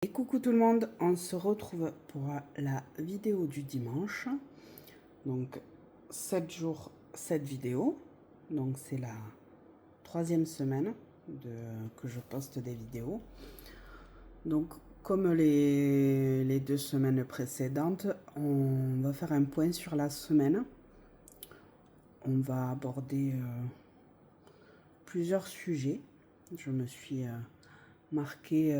Et coucou tout le monde, on se retrouve pour la vidéo du dimanche. Donc 7 jours, 7 vidéos. Donc c'est la troisième semaine que je poste des vidéos. Donc comme les 2 semaines précédentes, on va faire un point sur la semaine. On va aborder plusieurs sujets. Je me suis marqué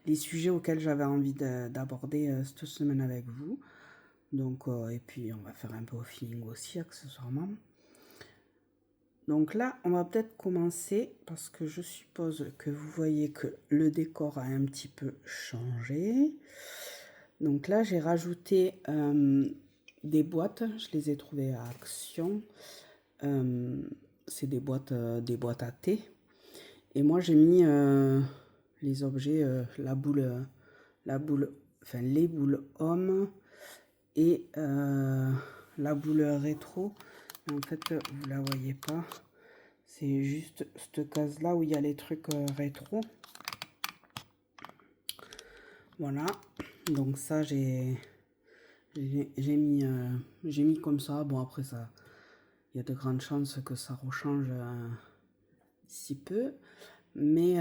les sujets auxquels j'avais envie d'aborder cette semaine avec vous. Donc, et puis on va faire un peu au feeling aussi, accessoirement. Donc là, on va peut-être commencer parce que je suppose que vous voyez que le décor a un petit peu changé. Donc là, j'ai rajouté des boîtes. Je les ai trouvées à Action. C'est des boîtes à thé. Et moi, j'ai mis les objets, enfin les boules hommes et la boule rétro. En fait, vous la voyez pas. C'est juste cette case là où il y a les trucs rétro. Voilà. Donc ça, j'ai mis comme ça. Bon, après ça, il y a de grandes chances que ça rechange si peu. Mais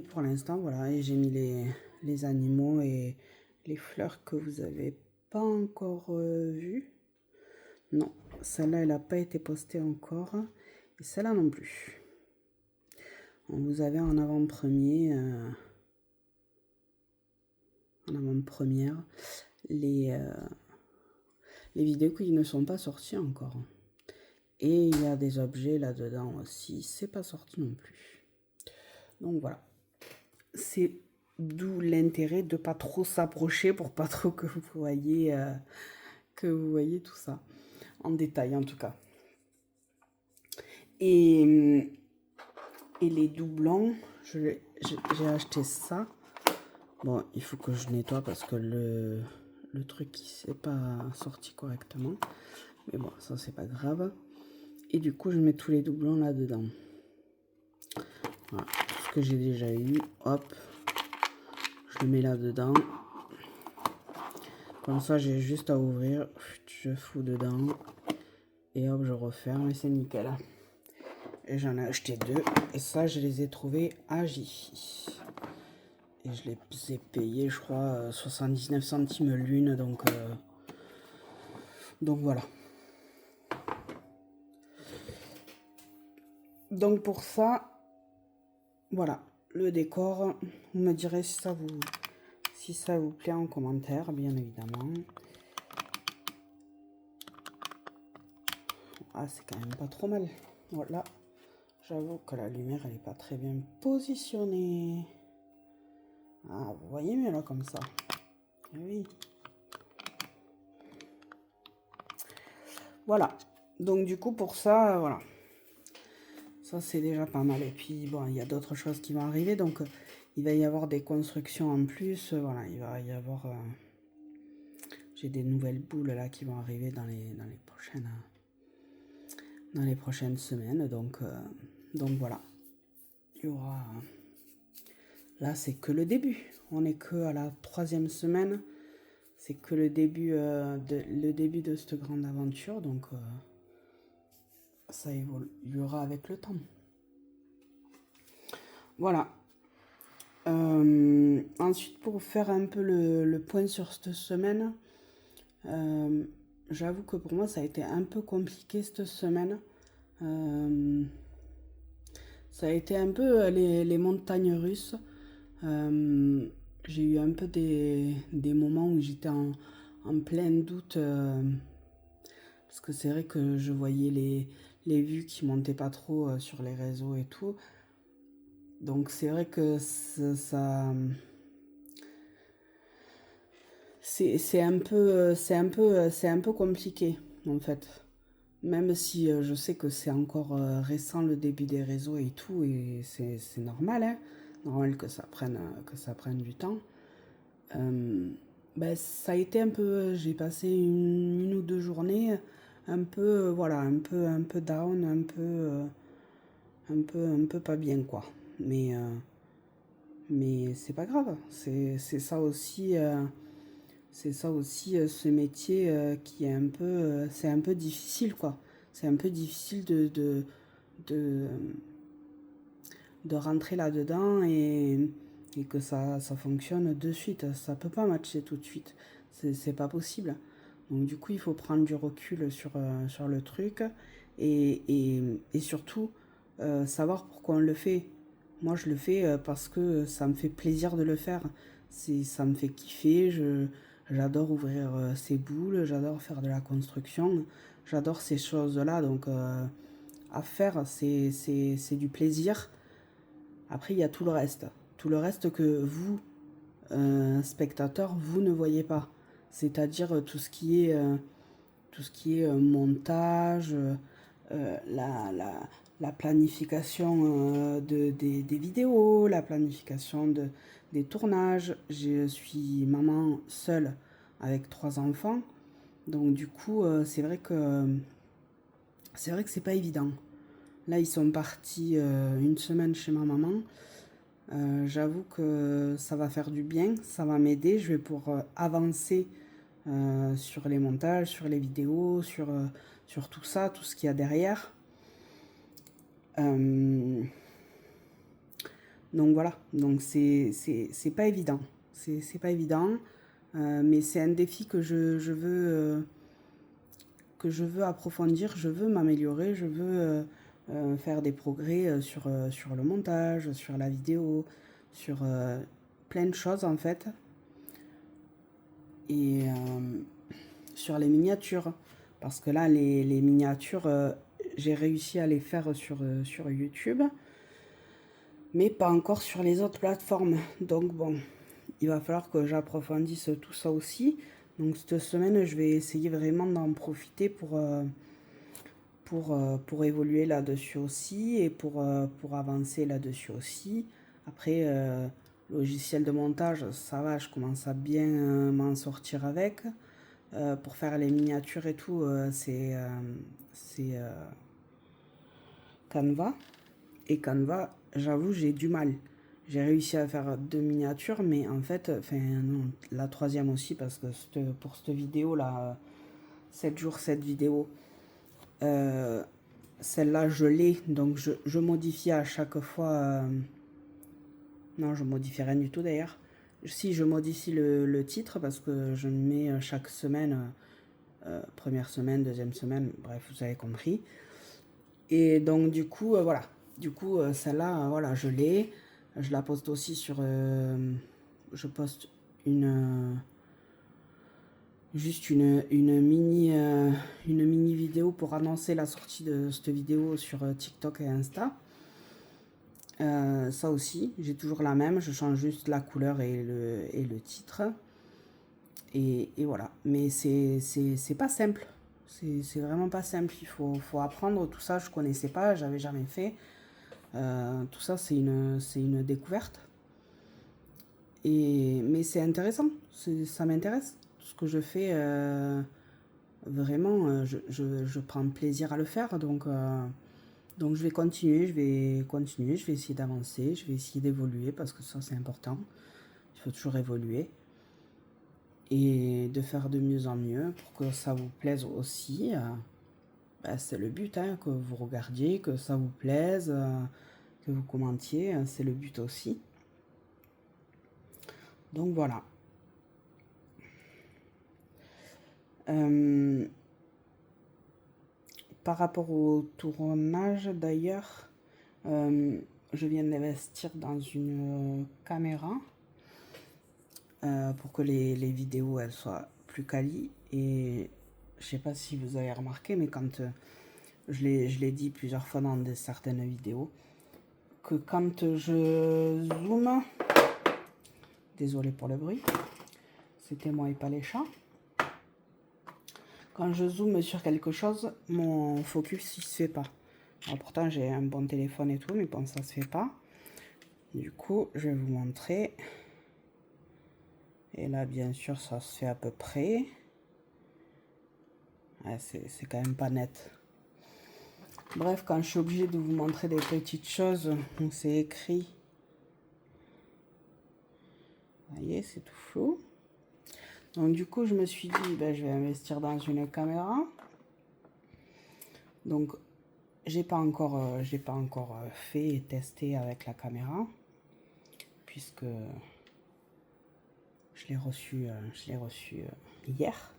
pour l'instant, voilà, et j'ai mis les animaux et les fleurs que vous avez pas encore vues. Non, celle-là, elle n'a pas été postée encore. Et celle-là non plus. On vous avez en avant-première les vidéos qui ne sont pas sorties encore. Et il y a des objets là-dedans aussi. C'est pas sorti non plus. Donc voilà. C'est d'où l'intérêt de pas trop s'approcher pour pas trop que vous voyez tout ça. En détail en tout cas. Et les doublons, j'ai acheté ça. Bon, il faut que je nettoie parce que le truc il s'est pas sorti correctement. Mais bon, ça c'est pas grave. Et du coup, je mets tous les doublons là-dedans. Voilà, tout ce que j'ai déjà eu, hop, je le mets là-dedans. Comme ça, j'ai juste à ouvrir, je fous dedans. Et hop, je referme et c'est nickel. Et j'en ai acheté 2. Et ça, je les ai trouvés à Jiffy. Et je les ai payés, je crois, 79 centimes l'une. Donc voilà. Donc pour ça, voilà, le décor. Vous me direz si ça vous plaît en commentaire, bien évidemment. Ah, c'est quand même pas trop mal. Voilà. J'avoue que la lumière, elle est pas très bien positionnée. Ah, vous voyez mieux là, comme ça. Oui. Voilà. Donc du coup, pour ça, voilà. Ça, c'est déjà pas mal. Et puis, bon, il y a d'autres choses qui vont arriver. Donc, il va y avoir des constructions en plus. Voilà, il va y avoir... j'ai des nouvelles boules là qui vont arriver dans les prochaines semaines. Donc voilà. Il y aura... Là, c'est que le début. On n'est que à la troisième semaine. C'est que le début de cette grande aventure. Donc, ça évoluera avec le temps. Voilà. Ensuite, pour faire un peu le point sur cette semaine, j'avoue que pour moi, ça a été un peu compliqué cette semaine. Ça a été un peu les montagnes russes. J'ai eu un peu des moments où j'étais en plein doute. Parce que c'est vrai que je voyais les vues qui montaient pas trop sur les réseaux et tout. Donc c'est vrai que ça c'est un peu compliqué en fait. Même si je sais que c'est encore récent le début des réseaux et tout, et c'est normal, hein. Normal que ça prenne du temps. Ben, ça a été un peu, j'ai passé une ou deux journées un peu, voilà, un peu down, un peu pas bien quoi. Mais c'est pas grave. C'est ça aussi, ce métier qui est un peu, c'est un peu difficile, quoi. C'est un peu difficile de, de rentrer là-dedans et que ça fonctionne de suite. Ça peut pas matcher tout de suite. C'est pas possible. Donc du coup, il faut prendre du recul sur le truc et surtout savoir pourquoi on le fait. Moi, je le fais parce que ça me fait plaisir de le faire. Ça me fait kiffer. J'adore ouvrir ces boules, j'adore faire de la construction, j'adore ces choses-là. Donc, à faire, c'est du plaisir. Après, il y a tout le reste. Tout le reste que vous, spectateurs, vous ne voyez pas. C'est-à-dire tout ce qui est montage, la planification des vidéos, la planification des tournages. Je suis maman seule avec 3 enfants. Donc du coup, c'est vrai que c'est pas évident. Là, ils sont partis une semaine chez ma maman. J'avoue que ça va faire du bien, ça va m'aider. Je vais pouvoir avancer sur les montages, sur les vidéos, sur tout ça, tout ce qu'il y a derrière. Donc voilà, donc c'est pas évident. C'est pas évident, mais c'est un défi que je veux approfondir, je veux m'améliorer, je veux faire des progrès sur le montage, sur la vidéo, sur plein de choses en fait. Et sur les miniatures. Parce que là, les miniatures, j'ai réussi à les faire sur YouTube, mais pas encore sur les autres plateformes. Donc bon, il va falloir que j'approfondisse tout ça aussi. Donc cette semaine, je vais essayer vraiment d'en profiter pour évoluer là-dessus aussi et pour avancer là-dessus aussi. Après, logiciel de montage, ça va, je commence à bien m'en sortir avec. Pour faire les miniatures et tout, c'est Canva. Et Canva, j'avoue, j'ai du mal. J'ai réussi à faire 2 miniatures, mais en fait, enfin, non, la troisième aussi, parce que pour cette vidéo là, 7 jours, cette vidéo, euh, celle-là, je l'ai, donc je modifie à chaque fois. Non, je modifie rien du tout d'ailleurs. Si, je modifie le titre, parce que je le mets chaque semaine, première semaine, deuxième semaine, bref, vous avez compris. Et donc, du coup, voilà. Du coup, celle-là, voilà, je l'ai. Je la poste aussi sur. Je poste une. Juste une mini vidéo pour annoncer la sortie de cette vidéo sur TikTok et Insta. Ça aussi, j'ai toujours la même, je change juste la couleur et le titre. Et voilà. Mais c'est pas simple. C'est vraiment pas simple. Faut apprendre tout ça. Je connaissais pas, j'avais jamais fait. Tout ça, c'est une découverte. Mais c'est intéressant. Ça m'intéresse. Tout ce que je fais, vraiment, je prends plaisir à le faire. Donc je vais continuer, je vais essayer d'avancer, je vais essayer d'évoluer parce que ça, c'est important. Il faut toujours évoluer. Et de faire de mieux en mieux pour que ça vous plaise aussi. Bah, c'est le but, hein, que vous regardiez, que ça vous plaise, que vous commentiez, c'est le but aussi. Donc voilà. Par rapport au tournage d'ailleurs, je viens d'investir dans une caméra pour que les vidéos elles soient plus quali. Et je sais pas si vous avez remarqué, mais quand je l'ai dit plusieurs fois dans certaines vidéos, que quand je zoome, désolé pour le bruit, c'était moi et pas les chats. Quand je zoome sur quelque chose, mon focus il se fait pas. Alors, pourtant j'ai un bon téléphone et tout, mais bon, ça se fait pas. Du coup, je vais vous montrer. Et là, bien sûr, ça se fait à peu près. Ouais, c'est quand même pas net. Bref, quand je suis obligée de vous montrer des petites choses, c'est écrit. voyez, c'est tout flou. Donc du coup, je me suis dit, ben, je vais investir dans une caméra. Donc, j'ai pas encore fait et testé avec la caméra, puisque je l'ai reçu hier.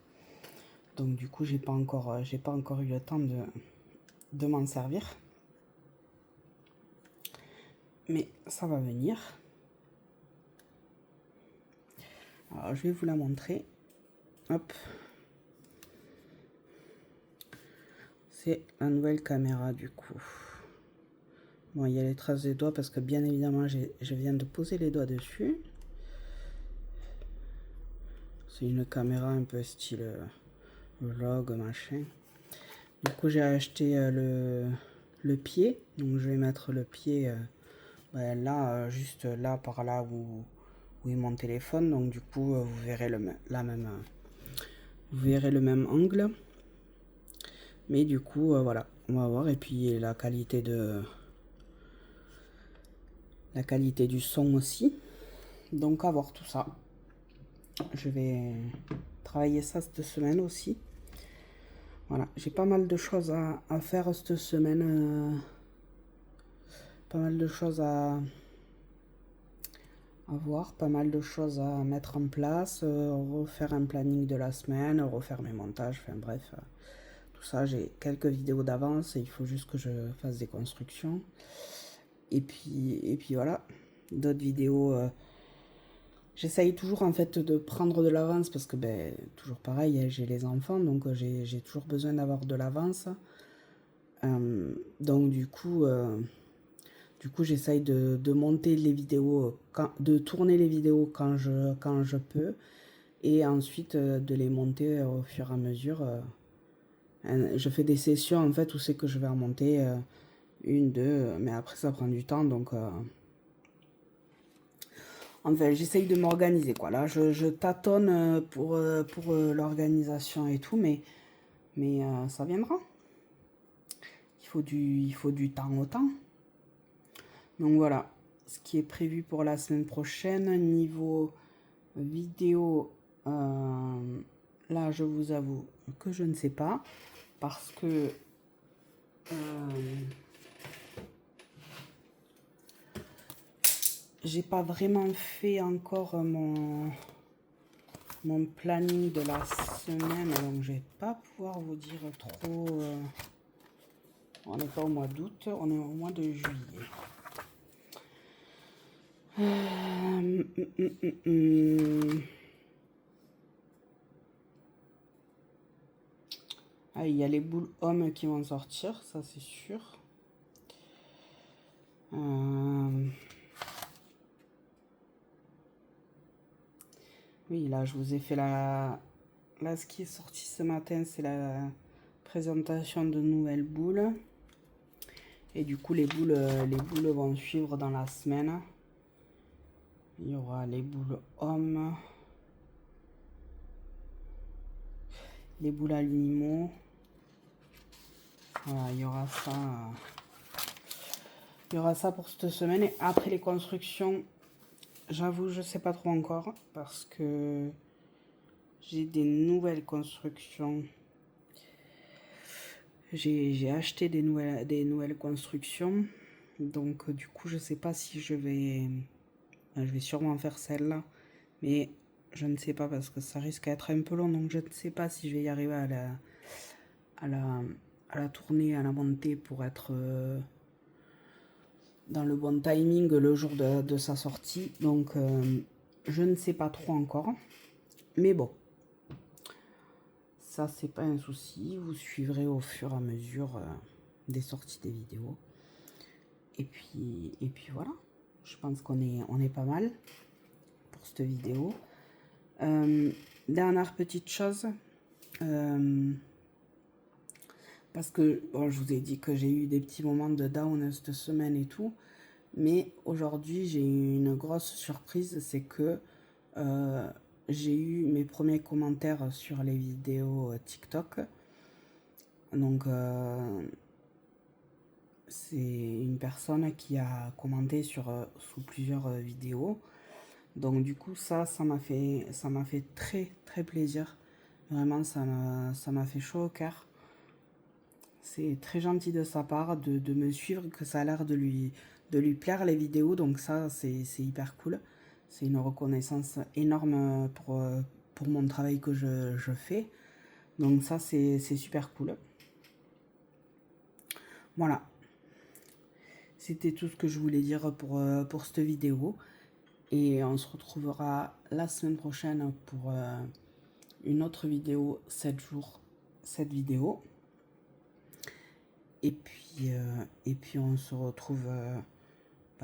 Donc du coup, j'ai pas encore eu le temps de m'en servir. Mais ça va venir. Alors, je vais vous la montrer. Hop. C'est la nouvelle caméra du coup. Bon, il y a les traces des doigts parce que bien évidemment, je viens de poser les doigts dessus. C'est une caméra un peu style vlog, machin. Du coup, j'ai acheté le pied. Donc, je vais mettre le pied ben, là, juste là, par là où est mon téléphone. Donc, du coup, vous verrez vous verrez le même angle. Mais du coup, voilà, on va voir. Et puis, la qualité du son aussi. Donc, à voir tout ça. Je vais travailler ça cette semaine aussi. Voilà, j'ai pas mal de choses à faire cette semaine. Pas mal de choses à voir, pas mal de choses à mettre en place, refaire un planning de la semaine, refaire mes montages, enfin bref. Tout ça, j'ai quelques vidéos d'avance et il faut juste que je fasse des constructions. Et puis voilà, d'autres vidéos. J'essaye toujours en fait de prendre de l'avance parce que ben, toujours pareil, hein, j'ai les enfants, donc j'ai toujours besoin d'avoir de l'avance. Donc du coup, j'essaye de monter les vidéos, de tourner les vidéos quand je peux, et ensuite de les monter au fur et à mesure. Je fais des sessions en fait où c'est que je vais en monter une, deux, mais après ça prend du temps, donc enfin j'essaye de m'organiser quoi. Là je tâtonne pour l'organisation et tout, mais ça viendra. Il faut du temps au temps. Donc voilà, ce qui est prévu pour la semaine prochaine. Niveau vidéo, là je vous avoue que je ne sais pas, parce que j'ai pas vraiment fait encore mon planning de la semaine, donc je vais pas pouvoir vous dire trop. On n'est pas au mois d'août, on est au mois de juillet. Ah, il y a les boules hommes qui vont sortir, ça c'est sûr. Oui, là je vous ai fait Là, ce qui est sorti ce matin, c'est la présentation de nouvelles boules. Et du coup, les boules vont suivre dans la semaine. Il y aura les boules hommes, les boules animaux. Voilà, il y aura ça. Il y aura ça pour cette semaine. Et après les constructions, j'avoue, je sais pas trop encore parce que j'ai des nouvelles constructions. J'ai acheté des nouvelles constructions. Donc du coup, je sais pas si je vais sûrement faire celle-là, mais je ne sais pas parce que ça risque d'être un peu long, donc je ne sais pas si je vais y arriver à la tourner, à la monter pour être dans le bon timing le jour de sa sortie. Donc je ne sais pas trop encore, mais bon, ça c'est pas un souci, vous suivrez au fur et à mesure des sorties des vidéos. Et puis voilà, je pense qu'on est pas mal pour cette vidéo. Dernière petite chose, parce que bon, je vous ai dit que j'ai eu des petits moments de down cette semaine et tout, mais aujourd'hui j'ai eu une grosse surprise, c'est que j'ai eu mes premiers commentaires sur les vidéos TikTok. Donc c'est une personne qui a commenté sous plusieurs vidéos. Donc du coup, ça m'a fait très très plaisir. Vraiment, ça m'a fait chaud au cœur. C'est très gentil de sa part de me suivre, que ça a l'air de lui plaire les vidéos. Donc ça, c'est hyper cool. C'est une reconnaissance énorme pour mon travail que je fais. Donc ça, c'est super cool. Voilà. C'était tout ce que je voulais dire pour cette vidéo. Et on se retrouvera la semaine prochaine pour une autre vidéo, 7 jours, cette vidéo. Et puis on se retrouve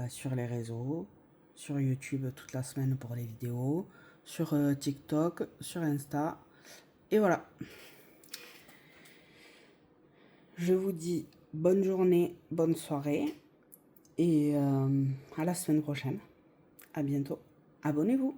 sur les réseaux, sur YouTube toute la semaine pour les vidéos, sur TikTok, sur Insta. Et voilà. Je vous dis bonne journée, bonne soirée. Et à la semaine prochaine. À bientôt. Abonnez-vous.